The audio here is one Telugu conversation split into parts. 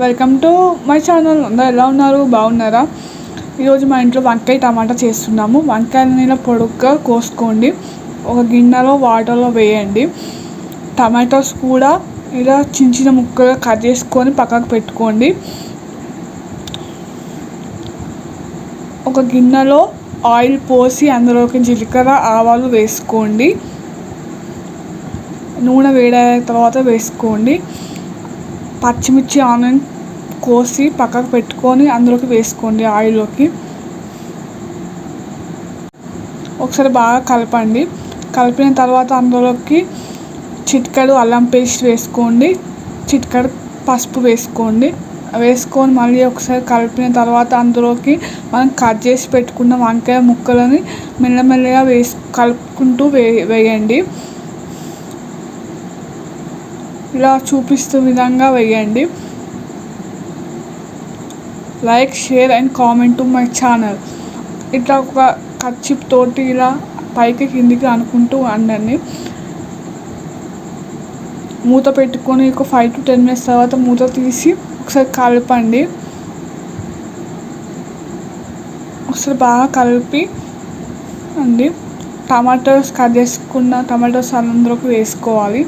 Welcome to my channel. అందరూ ఎలా ఉన్నారు? బాగున్నారా? ఈరోజు మా ఇంట్లో వంకాయ టమాటా చేస్తున్నాము. వంకాయలని ఇలా పొడుగ్గా కోసుకోండి. ఒక గిన్నెలో వాటర్లో వేయండి. టమాటోస్ కూడా ఇలా చిన్న చిన్న ముక్కలుగా కట్ చేసుకొని పక్కకు పెట్టుకోండి. ఒక గిన్నెలో ఆయిల్ పోసి అందులోకి జీలకర్ర ఆవాలు వేసుకోండి. నూనె వేడైన తర్వాత వేసుకోండి. పచ్చిమిర్చి ఆనియన్ కోసి పక్కకు పెట్టుకొని అందులోకి వేసుకోండి. ఆయిల్లోకి ఒకసారి బాగా కలపండి. కలిపిన తర్వాత అందులోకి చిటికెడు అల్లం పేస్ట్ వేసుకోండి. చిటికెడు పసుపు వేసుకోండి. వేసుకొని మళ్ళీ ఒకసారి కలిపిన తర్వాత అందులోకి మనం కట్ చేసి పెట్టుకున్న వంకాయ ముక్కలని మెల్లమెల్లగా కలుపుకుంటూ వేయండి. ఇలా చూపిస్తున్న విధంగా వేయండి. Like, share and comment to my channel. ఇట్లా ఒక కర్చీప్ తోటి ఇలా పైకి కిందికి అనుకుంటూ వండండి. మూత పెట్టుకొని ఒక 5 to 10 minutes తర్వాత మూత తీసి ఒకసారి కలపండి. ఒకసారి బాగా కలిపి అండి టమాటోస్ కట్ చేసుకున్న టమాటోస్ అందులోకి వేసుకోవాలి.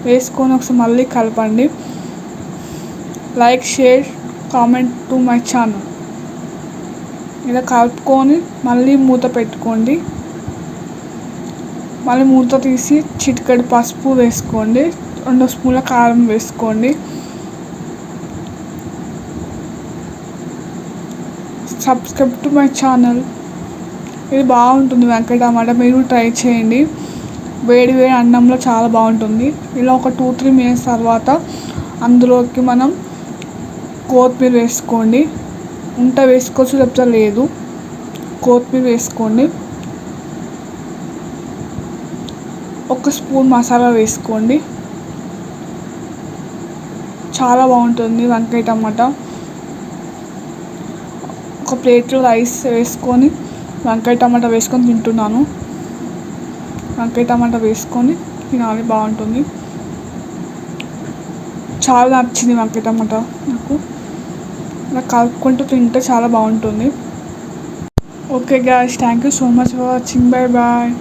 వేసుకొని ఒకసారి మళ్ళీ కలపండి. Like, share, comment to my channel. ఇలా కలుపుకొని మళ్ళీ మూత పెట్టుకోండి. మళ్ళీ మూత తీసి చిటికెడు పసుపు వేసుకోండి. 2 స్పూన్ల కారం వేసుకోండి. Subscribe to my channel. ఇది బాగుంటుంది వంకాయ టమాటా. మీరు ట్రై చేయండి. వేడి వేడి అన్నంలో చాలా బాగుంటుంది. ఇలా ఒక 2-3 minutes తర్వాత అందులోకి మనం కొత్తిమీర వేసుకోండి. ఉంట వేసుకోవచ్చు, లేకపోతే లేదు. కొత్తిమీర వేసుకోండి. 1 స్పూన్ మసాలా వేసుకోండి. చాలా బాగుంటుంది వంకాయ టమాటా. ఒక ప్లేట్లో రైస్ వేసుకొని వంకాయ టమాటా వేసుకొని తింటున్నాను. వంకాయ టమాటా వేసుకొని తినాలి, బాగుంటుంది. చాలా నచ్చింది వంకాయ టమాటా నాకు. ఇలా కలుపుకుంటూ తింటే చాలా బాగుంటుంది. Okay guys, thank you so much for watching. Bye bye.